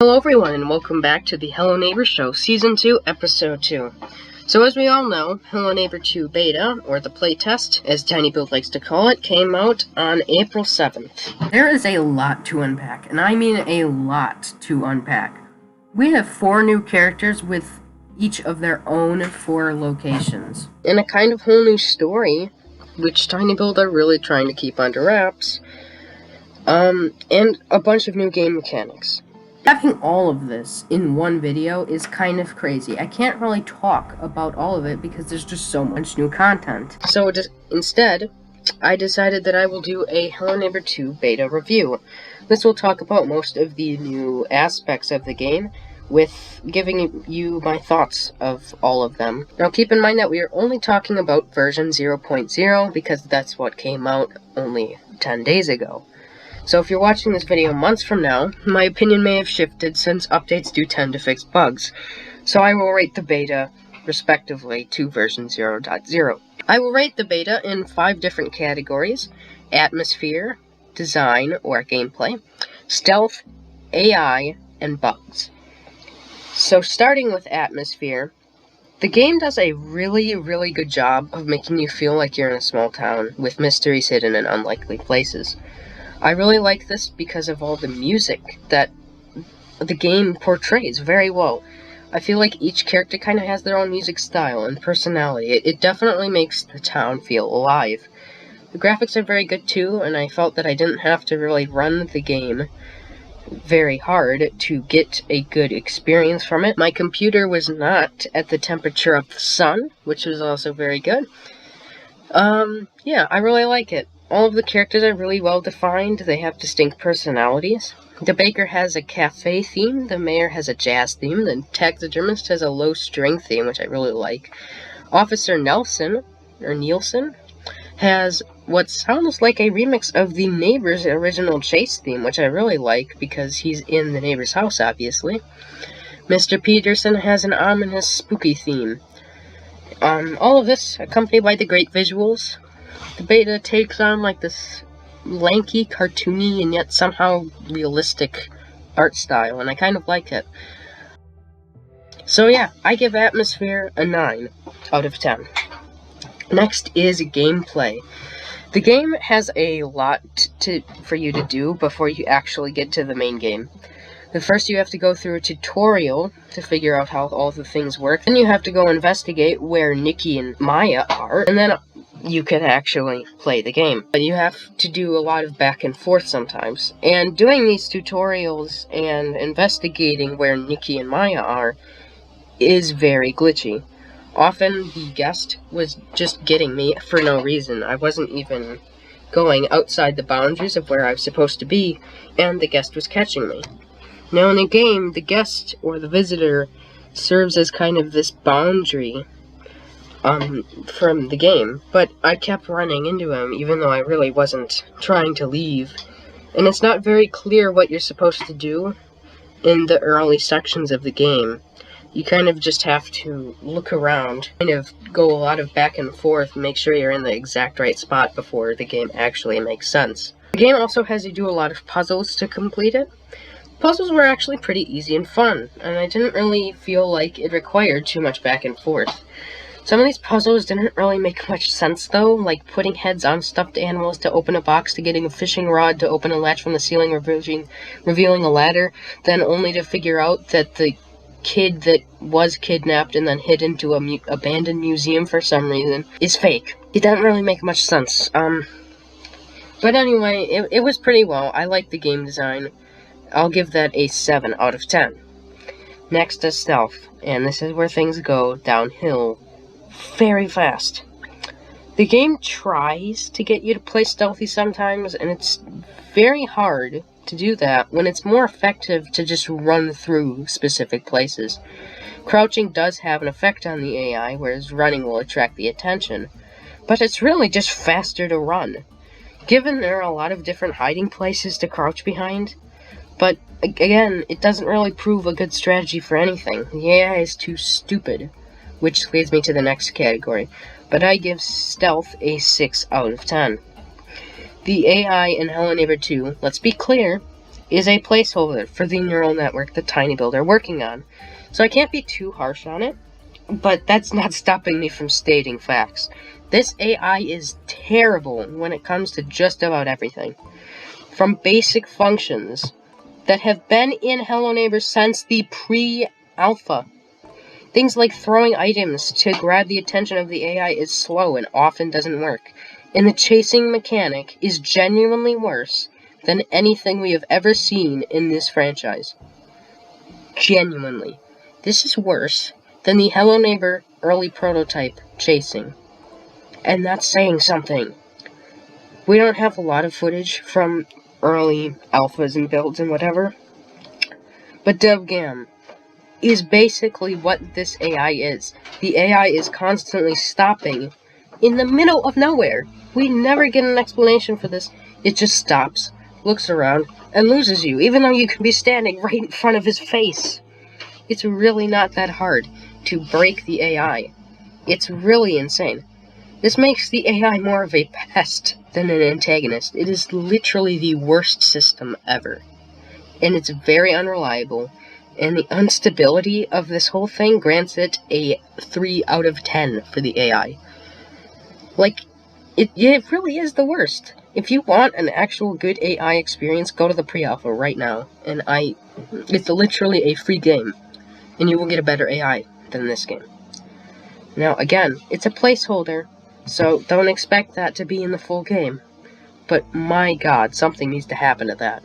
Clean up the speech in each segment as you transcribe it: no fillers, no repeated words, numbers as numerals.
Hello everyone, and welcome back to the Hello Neighbor Show, Season 2, Episode 2. So as we all know, Hello Neighbor 2 Beta, or the playtest, as TinyBuild likes to call it, came out on April 7th. There is a lot to unpack, and I mean a lot to unpack. We have 4 new characters with each of their own 4 locations, and a kind of whole new story, which TinyBuild are really trying to keep under wraps, and a bunch of new game mechanics. Having all of this in one video is kind of crazy. I can't really talk about all of it because there's just so much new content. So instead, I decided that I will do a Hello Neighbor 2 beta review. This will talk about most of the new aspects of the game, with giving you my thoughts of all of them. Now keep in mind that we are only talking about version 0.0 because that's what came out only 10 days ago. So if you're watching this video months from now, my opinion may have shifted since updates do tend to fix bugs. So I will rate the beta, respectively, to version 0.0. I will rate the beta in 5 different categories: atmosphere, design or gameplay, stealth, AI, and bugs. So starting with atmosphere, the game does a really good job of making you feel like you're in a small town with mysteries hidden in unlikely places. I really like this because of all the music that the game portrays very well. I feel like each character kind of has their own music style and personality. It definitely makes the town feel alive. The graphics are very good too, and I felt that I didn't have to really run the game very hard to get a good experience from it. My computer was not at the temperature of the sun, which was also very good. Yeah, I really like it. All of the characters are really well defined. They have distinct personalities. The baker has a cafe theme, the mayor has a jazz theme, the taxidermist has a low string theme, which I really like. Officer Nielsen has what sounds like a remix of the Neighbor's original chase theme, which I really like because he's in the neighbor's house, obviously. Mr. Peterson has an ominous, spooky theme. All of this accompanied by the great visuals. The beta takes on like this lanky, cartoony, and yet somehow realistic art style, and I kind of like it. So yeah, I give atmosphere a 9 out of 10. Next is gameplay. The game has a lot for you to do before you actually get to the main game. First, you have to go through a tutorial to figure out how all the things work. Then you have to go investigate where Nikki and Maya are, and then you can actually play the game. But you have to do a lot of back and forth sometimes. And doing these tutorials and investigating where Nikki and Maya are is very glitchy. Often the guest was just getting me for no reason. I wasn't even going outside the boundaries of where I was supposed to be, and the guest was catching me. Now in the game, the guest, or the visitor, serves as kind of this boundary from the game, but I kept running into him even though I really wasn't trying to leave. And it's not very clear what you're supposed to do in the early sections of the game. You kind of just have to look around, kind of go a lot of back and forth, and make sure you're in the exact right spot before the game actually makes sense. The game also has you do a lot of puzzles to complete it. Puzzles were actually pretty easy and fun, and I didn't really feel like it required too much back and forth. Some of these puzzles didn't really make much sense though, like putting heads on stuffed animals to open a box, to getting a fishing rod to open a latch from the ceiling, revealing a ladder, then only to figure out that the kid that was kidnapped and then hid into a abandoned museum for some reason is fake. It doesn't really make much sense. But anyway, it was pretty well. I liked the game design. I'll give that a 7 out of 10. Next is stealth, and this is where things go downhill very fast. The game tries to get you to play stealthy sometimes, and it's very hard to do that when it's more effective to just run through specific places. Crouching does have an effect on the AI, whereas running will attract the attention, but it's really just faster to run. Given there are a lot of different hiding places to crouch behind, but again, it doesn't really prove a good strategy for anything. The AI is too stupid, which leads me to the next category. But I give stealth a 6 out of 10. The AI in Hello Neighbor 2, let's be clear, is a placeholder for the neural network that TinyBuild are working on. So I can't be too harsh on it, but that's not stopping me from stating facts. This AI is terrible when it comes to just about everything. From basic functions that have been in Hello Neighbor since the pre-alpha. Things like throwing items to grab the attention of the AI is slow and often doesn't work. And the chasing mechanic is genuinely worse than anything we have ever seen in this franchise. Genuinely. This is worse than the Hello Neighbor early prototype chasing. And that's saying something. We don't have a lot of footage from early alphas and builds and whatever, but DevGam is basically what this AI is. The AI is constantly stopping in the middle of nowhere. We never get an explanation for this. It just stops, looks around, and loses you, even though you can be standing right in front of his face. It's really not that hard to break the AI. It's really insane. This makes the AI more of a pest than an antagonist. It is literally the worst system ever. And it's very unreliable, and the instability of this whole thing grants it a 3 out of 10 for the AI. Like, it really is the worst. If you want an actual good AI experience, go to the pre-alpha right now. And it's literally a free game, and you will get a better AI than this game. Now, again, it's a placeholder, so don't expect that to be in the full game. But my god, something needs to happen to that.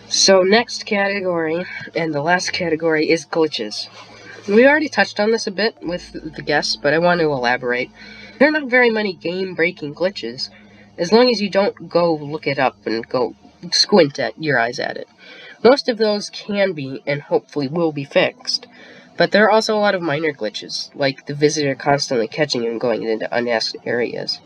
So next category, and the last category, is glitches. We already touched on this a bit with the guests, but I want to elaborate. There are not very many game-breaking glitches, as long as you don't go look it up and go squint your eyes at it. Most of those can be, and hopefully will be, fixed. But there are also a lot of minor glitches, like the visitor constantly catching you and going into unaccessed areas.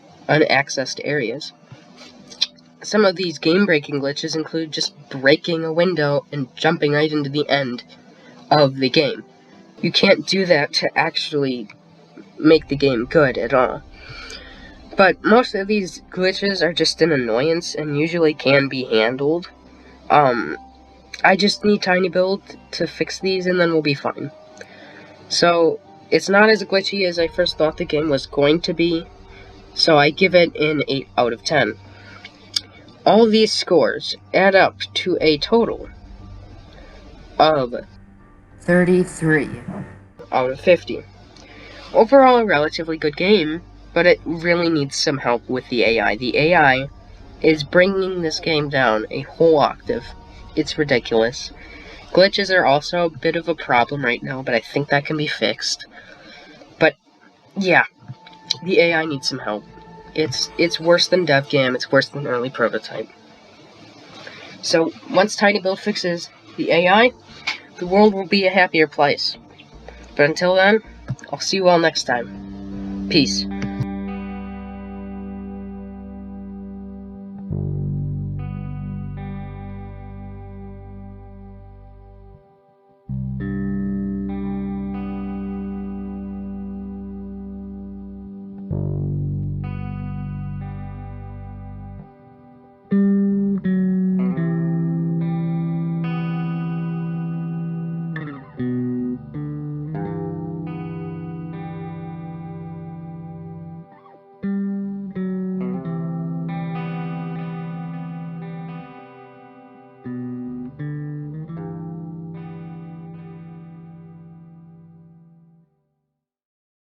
Some of these game-breaking glitches include just breaking a window and jumping right into the end of the game. You can't do that to actually make the game good at all. But most of these glitches are just an annoyance and usually can be handled. I just need TinyBuild to fix these and then we'll be fine. So, it's not as glitchy as I first thought the game was going to be, so I give it an 8 out of 10. All these scores add up to a total of 33 out of 50. Overall, a relatively good game, but it really needs some help with the AI. The AI is bringing this game down a whole octave. It's ridiculous. Glitches are also a bit of a problem right now, but I think that can be fixed. But, yeah, the AI needs some help. It's worse than DevGam, it's worse than early prototype. So, once TinyBuild fixes the AI, the world will be a happier place. But until then, I'll see you all next time. Peace.